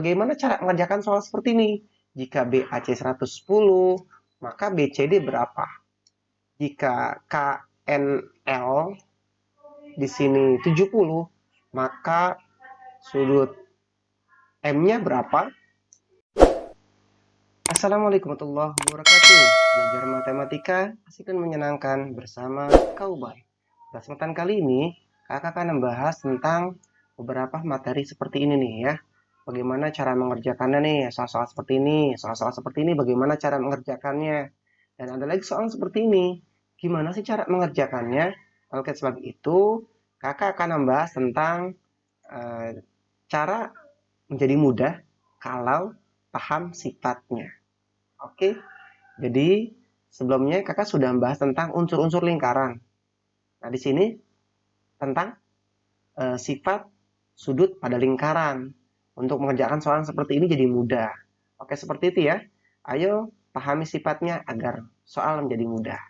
Bagaimana cara mengerjakan soal seperti ini? Jika BAC 110, maka BCD berapa? Jika KNL di sini 70, maka sudut M-nya berapa? Assalamualaikum warahmatullahi wabarakatuh. Belajar matematika asik dan menyenangkan bersama Kaubay. Pada kesempatan kali ini, kakak akan membahas tentang beberapa materi seperti ini nih ya. Bagaimana cara mengerjakannya nih, soal-soal seperti ini. Soal-soal seperti ini bagaimana cara mengerjakannya. Dan ada lagi soal seperti ini. Gimana sih cara mengerjakannya? Oleh sebab itu, kakak akan membahas tentang eh, cara menjadi mudah kalau paham sifatnya. Oke, jadi sebelumnya kakak sudah membahas tentang unsur-unsur lingkaran. Nah, di sini tentang sifat sudut pada lingkaran. Untuk mengerjakan soal seperti ini jadi mudah. Oke, seperti itu ya. Ayo pahami sifatnya agar soal menjadi mudah.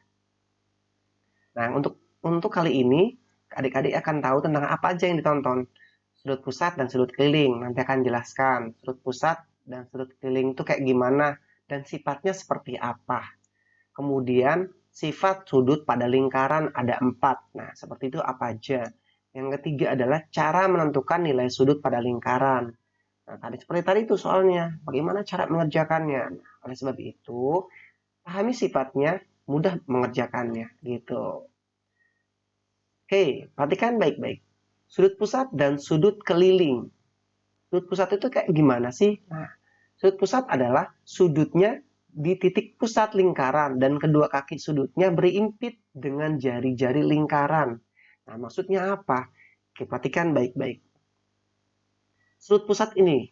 Nah, untuk kali ini adik-adik akan tahu tentang apa aja yang ditonton. Sudut pusat dan sudut keliling. Nanti akan jelaskan sudut pusat dan sudut keliling itu kayak gimana dan sifatnya seperti apa. Kemudian sifat sudut pada lingkaran ada 4. Nah, seperti itu apa aja. Yang ketiga adalah cara menentukan nilai sudut pada lingkaran. Nah, seperti tadi itu soalnya. Bagaimana cara mengerjakannya? Oleh sebab itu, pahami sifatnya, mudah mengerjakannya. Gitu. Oke, perhatikan baik-baik. Sudut pusat dan sudut keliling. Sudut pusat itu kayak gimana sih? Nah, sudut pusat adalah sudutnya di titik pusat lingkaran dan kedua kaki sudutnya berimpit dengan jari-jari lingkaran. Nah, maksudnya apa? Oke, perhatikan baik-baik. Sudut pusat ini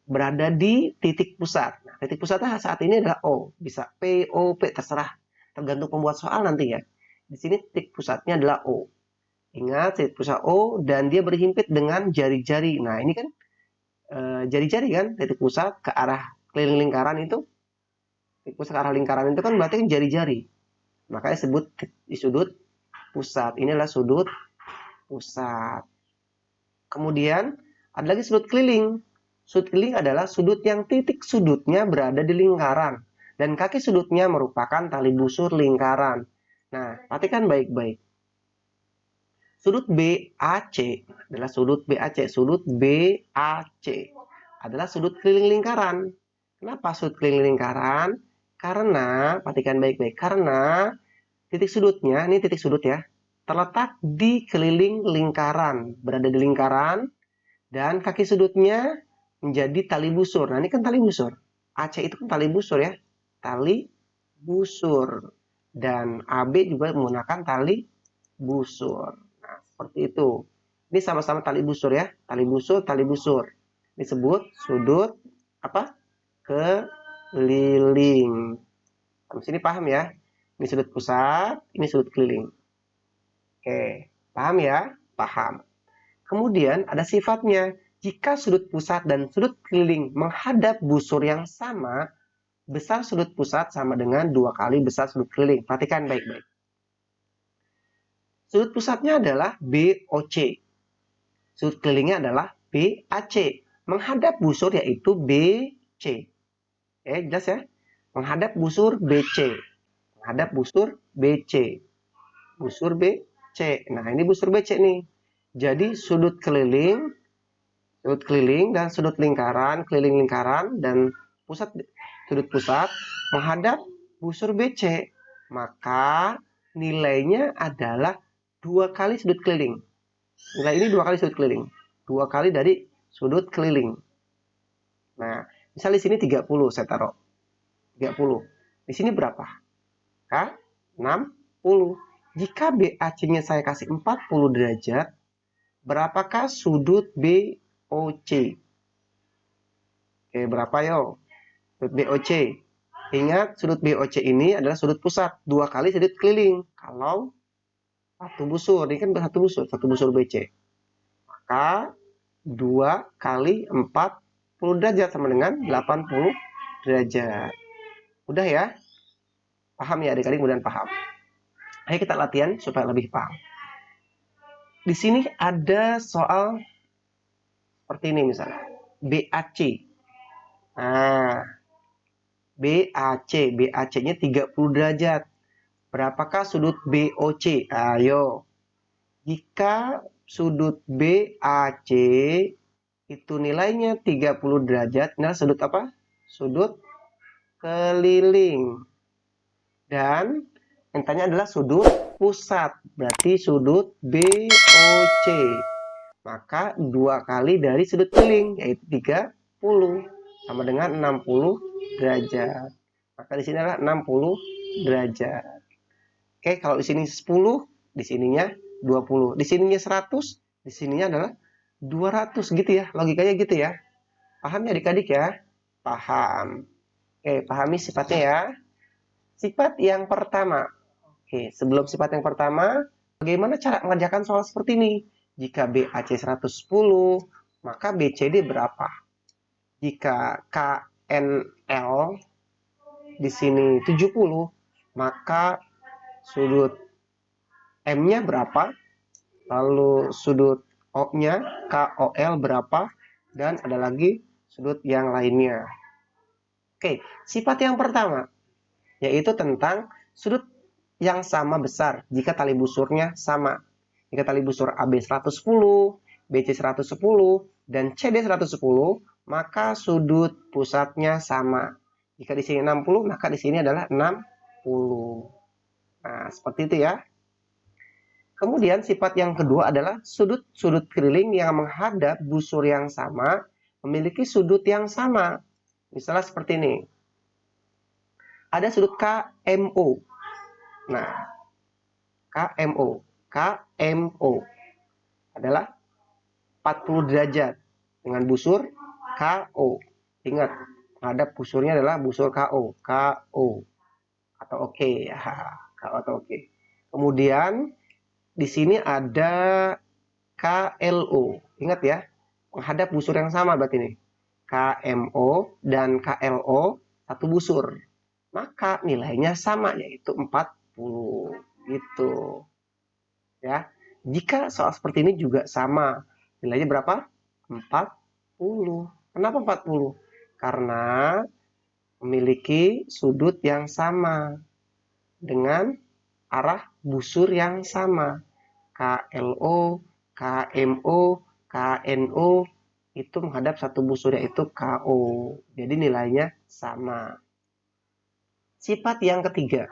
berada di titik pusat. Nah, titik pusatnya saat ini adalah O. Bisa P, O, P, terserah. Tergantung pembuat soal nanti ya. Di sini titik pusatnya adalah O. Ingat, titik pusat O dan dia berhimpit dengan jari-jari. Nah, ini kan jari-jari kan, titik pusat ke arah keliling lingkaran itu. Titik pusat ke arah lingkaran itu kan berarti kan jari-jari. Makanya disebut di sudut pusat. Ini adalah sudut pusat. Kemudian ada lagi sudut keliling. Sudut keliling adalah sudut yang titik sudutnya berada di lingkaran dan kaki sudutnya merupakan tali busur lingkaran. Nah, perhatikan baik-baik. Sudut BAC adalah sudut BAC. Sudut BAC adalah sudut keliling lingkaran. Kenapa sudut keliling lingkaran? Karena, perhatikan baik-baik, karena titik sudutnya, ini titik sudut ya, terletak di keliling lingkaran, berada di lingkaran, dan kaki sudutnya menjadi tali busur. Nah, ini kan tali busur. AC itu kan tali busur ya. Tali busur. Dan AB juga menggunakan tali busur. Nah, seperti itu. Ini sama-sama tali busur ya. Tali busur, tali busur. Disebut sudut apa? Keliling. Sampai sini paham ya? Ini sudut pusat, ini sudut keliling. Oke, paham ya? Paham. Kemudian ada sifatnya. Jika sudut pusat dan sudut keliling menghadap busur yang sama, besar sudut pusat sama dengan 2 kali besar sudut keliling. Perhatikan baik-baik. Sudut pusatnya adalah BOC. Sudut kelilingnya adalah BAC. Menghadap busur yaitu BC. Jelas ya? Menghadap busur BC. Menghadap busur BC. Busur BC. Nah, ini busur BC nih. Jadi sudut keliling dan sudut lingkaran, keliling lingkaran dan sudut pusat menghadap busur BC. Maka nilainya adalah 2 kali sudut keliling. Nilai ini 2 kali sudut keliling. 2 kali dari sudut keliling. Nah, misal di sini 30 saya taruh. 30. Di sini berapa? 60. Jika BAC-nya saya kasih 40 derajat, berapakah sudut BOC? Oke, berapa yo? Sudut BOC. Ingat, sudut BOC ini adalah sudut pusat. 2 kali sudut keliling. Kalau satu busur, ini kan satu busur BC. Maka 2 kali 40 derajat sama dengan 80 derajat. Udah ya? Paham ya adik-adik? Mudah paham. Ayo kita latihan supaya lebih paham. Di sini ada soal seperti ini misalnya. BAC. Nah, BAC-nya 30 derajat. Berapakah sudut BOC? Ayo. Jika sudut BAC itu nilainya 30 derajat, nah sudut apa? Sudut keliling. Dan yang tanya adalah sudut pusat, berarti sudut BOC. Maka 2 kali dari sudut keliling, yaitu 30, sama dengan 60 derajat. Maka di sini adalah 60 derajat. Oke, kalau di sini 10, di sininya 20. Di sininya 100, di sininya adalah 200 gitu ya. Logikanya gitu ya. Paham ya adik-adik ya? Paham. Oke, pahami sifatnya ya. Sifat yang pertama. Oke, sebelum sifat yang pertama, bagaimana cara mengerjakan soal seperti ini? Jika BAC 110, maka BCD berapa? Jika KNL di sini 70, maka sudut M-nya berapa? Lalu sudut O-nya, KOL berapa? Dan ada lagi sudut yang lainnya. Oke, sifat yang pertama, yaitu tentang sudut yang sama besar jika tali busurnya sama. Jika tali busur AB 110, BC 110, dan CD 110, maka sudut pusatnya sama. Jika di sini 60, maka di sini adalah 60. Nah, seperti itu ya. Kemudian sifat yang kedua adalah sudut-sudut keliling yang menghadap busur yang sama memiliki sudut yang sama. Misalnya seperti ini. Ada sudut KMO. Nah, KMO adalah 40 derajat dengan busur KO. Ingat, menghadap busurnya adalah busur KO. KO atau oke ya. KO atau oke. Kemudian di sini ada KLO. Ingat ya, menghadap busur yang sama berarti ini. KMO dan KLO satu busur. Maka nilainya sama, yaitu 40. Gitu. Ya. Jika soal seperti ini juga sama. Nilainya berapa? 40. Kenapa 40? Karena memiliki sudut yang sama dengan arah busur yang sama. KLO, KMO, KNO itu menghadap satu busur yaitu KO. Jadi nilainya sama. Sifat yang ketiga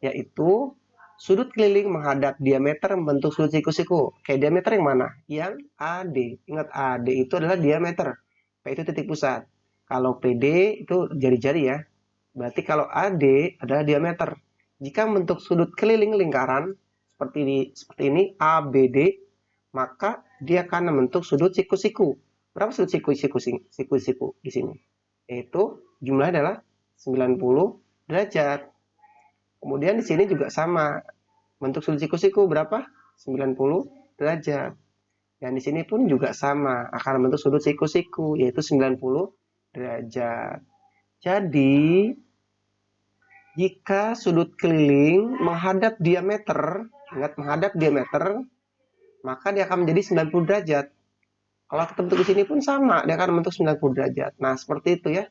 yaitu sudut keliling menghadap diameter membentuk sudut siku-siku. Oke, diameter yang mana? Yang AD. Ingat AD itu adalah diameter. P itu titik pusat. Kalau PD itu jari-jari ya. Berarti kalau AD adalah diameter. Jika membentuk sudut keliling lingkaran seperti ini ABD, maka dia akan membentuk sudut siku-siku. Berapa sudut siku-siku di sini? Yaitu jumlahnya adalah 90 derajat. Kemudian di sini juga sama. Bentuk sudut siku-siku berapa? 90 derajat. Dan di sini pun juga sama, akan membentuk sudut siku-siku yaitu 90 derajat. Jadi jika sudut keliling menghadap diameter, ingat menghadap diameter, maka dia akan menjadi 90 derajat. Kalau kita bentuk di sini pun sama, dia akan membentuk 90 derajat. Nah, seperti itu ya.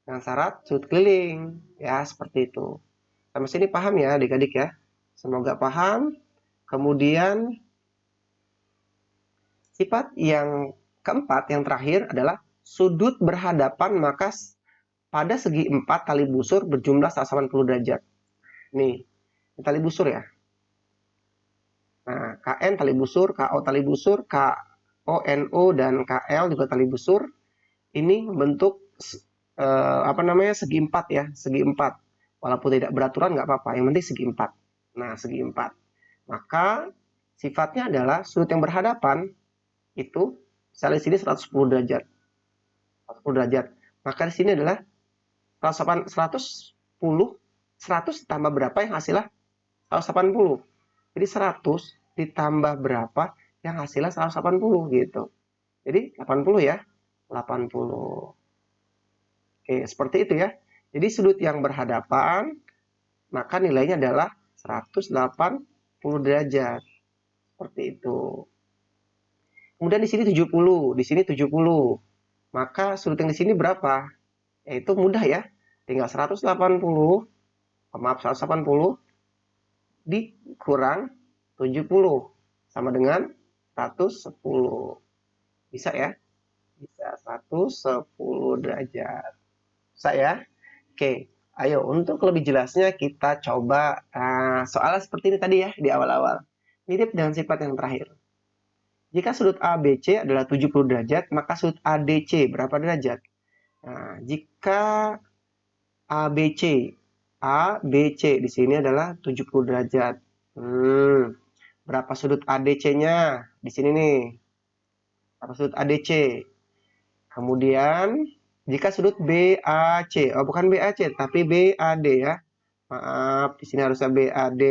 Dengan syarat sudut keliling, ya seperti itu. Sampai sini paham ya adik-adik ya. Semoga paham. Kemudian sifat yang keempat, yang terakhir adalah sudut berhadapan maka pada segi 4 tali busur berjumlah 180 derajat. Nih, tali busur ya. Nah, KN tali busur, KO tali busur, KONO dan KL juga tali busur. Ini bentuk segi 4 ya, segi 4. Walaupun tidak beraturan nggak apa-apa, yang penting segi 4. Nah, segi 4. Maka sifatnya adalah sudut yang berhadapan itu misalnya di sini 110 derajat. 110 derajat. Maka di sini adalah 110 tambah berapa yang hasilnya 180. Jadi 100 ditambah berapa yang hasilnya 180 gitu. Jadi 80 ya. 80. Oke, seperti itu ya. Jadi sudut yang berhadapan maka nilainya adalah 180 derajat. Seperti itu. Kemudian di sini 70, di sini 70. Maka sudut yang di sini berapa? Yaitu mudah ya. Tinggal 180, maaf 180 dikurang 70 sama dengan 110. Bisa ya? Bisa 110 derajat. Bisa ya? Oke, ayo untuk lebih jelasnya kita coba soalnya seperti ini tadi ya di awal-awal. Mirip dengan sifat yang terakhir. Jika sudut ABC adalah 70 derajat, maka sudut ADC berapa derajat? Nah, jika ABC, ABC di sini adalah 70 derajat. Berapa sudut ADC-nya? Di sini nih. Berapa sudut ADC? Kemudian, jika sudut BAC, oh bukan BAC, tapi BAD ya. Maaf, di sini harusnya BAD.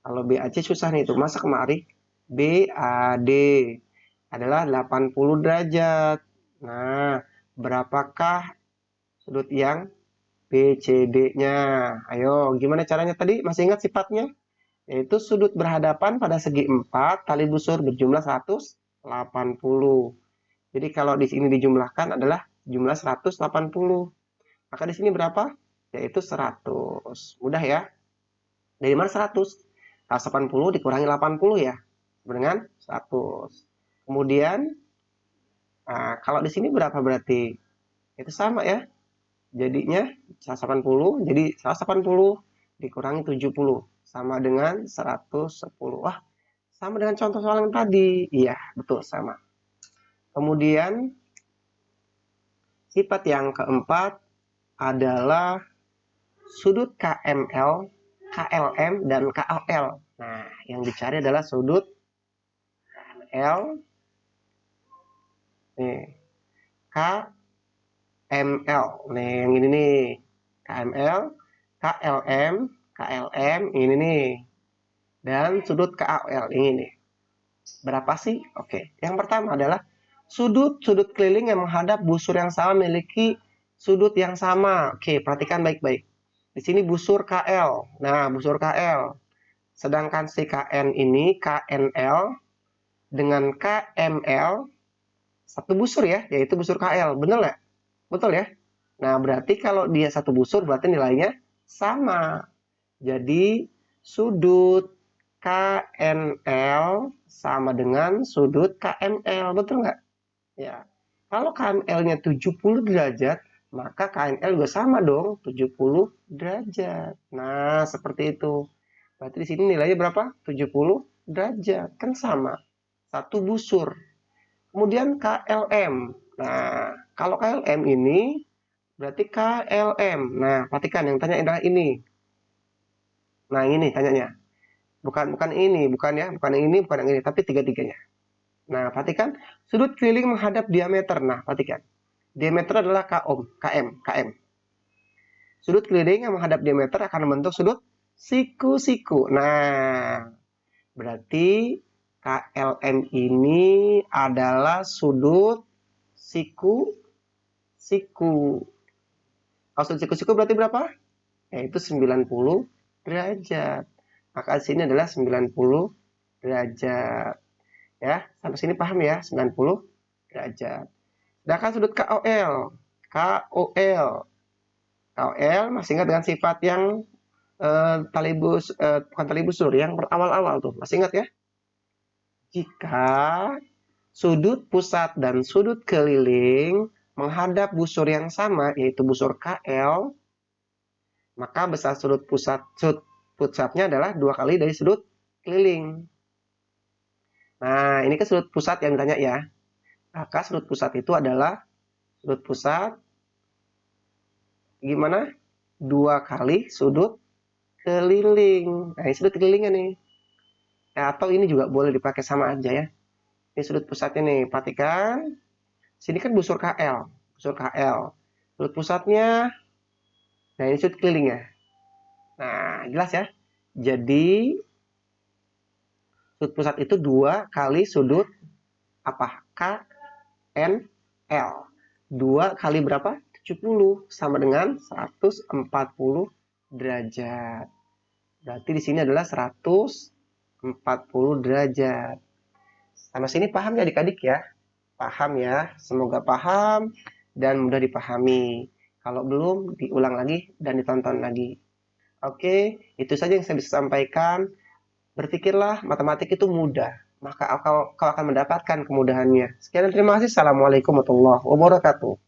Kalau BAC susah nih, itu masa kemari? BAD adalah 80 derajat. Nah, berapakah sudut yang BCD-nya? Ayo, gimana caranya tadi? Masih ingat sifatnya? Yaitu sudut berhadapan pada segi 4 tali busur berjumlah 180. Jadi kalau di sini dijumlahkan adalah jumlah 180. Maka di sini berapa? Yaitu 100. Mudah ya? Dari mana 100? 180 dikurangi 80 ya. Dengan 100. Kemudian, kalau di sini berapa berarti? Itu sama ya. Jadinya 180, jadi 180 dikurangi 70 sama dengan 110. Wah, sama dengan contoh soal yang tadi. Iya, betul sama. Kemudian sifat yang keempat adalah sudut KML, KLM, dan KLL. Nah, yang dicari adalah sudut KML, nih, KML. Nih, yang ini nih, KML, KLM, KLM, ini nih. Dan sudut KAL, ini nih. Berapa sih? Oke, yang pertama adalah sudut-sudut keliling yang menghadap busur yang sama memiliki sudut yang sama. Oke, perhatikan baik-baik. Di sini busur KL. Nah, busur KL. Sedangkan si KN ini, KNL, dengan KML, satu busur ya, yaitu busur KL. Benar nggak? Betul ya? Nah, berarti kalau dia satu busur, berarti nilainya sama. Jadi, sudut KNL sama dengan sudut KML. Betul nggak? Ya. Kalau KML-nya 70 derajat, maka KNL juga sama dong, 70 derajat. Nah, seperti itu. Berarti di sini nilainya berapa? 70 derajat. Kan sama. Satu busur. Kemudian KLM. Nah, kalau KLM ini berarti KLM. Nah, perhatikan yang tanya adalah ini. Nah, ini tanyanya. Bukan ini, bukan ya, bukan yang ini, bukan yang ini, tapi tiga-tiganya. Nah, perhatikan sudut keliling menghadap diameter. Nah, perhatikan. Diameter adalah KM. Sudut keliling yang menghadap diameter akan membentuk sudut siku-siku. Nah, berarti KLM ini adalah sudut siku-siku. Kalau sudut siku-siku berarti berapa? Yaitu 90 derajat. Maka di sini adalah 90 derajat. Ya, sampai sini paham ya? 90 derajat. Sedangkan sudut KOL. KOL masih ingat dengan sifat yang bukan tali busur, yang awal-awal tuh. Masih ingat ya? Jika sudut pusat dan sudut keliling menghadap busur yang sama, yaitu busur KL, maka besar sudut pusatnya adalah 2 kali dari sudut keliling. Nah, ini kan sudut pusat yang ditanya ya. Maka sudut pusat itu adalah sudut pusat gimana? 2 kali sudut keliling. Nah, ini sudut kelilingnya nih. Nah, atau ini juga boleh dipakai sama aja ya. Ini sudut pusatnya nih. Perhatikan. Sini kan busur KL. Busur KL. Sudut pusatnya. Nah, ini sudut kelilingnya. Nah, jelas ya. Jadi, sudut pusat itu 2 kali sudut apa? KNL. 2 kali berapa? 70 sama dengan 140 derajat. Berarti di sini adalah 140 derajat. Sama sini paham ya adik-adik ya? Paham ya? Semoga paham dan mudah dipahami. Kalau belum, diulang lagi dan ditonton lagi. Oke, itu saja yang saya bisa sampaikan. Berpikirlah matematik itu mudah, maka kau akan mendapatkan kemudahannya. Sekian dan terima kasih. Assalamualaikum warahmatullahi wabarakatuh.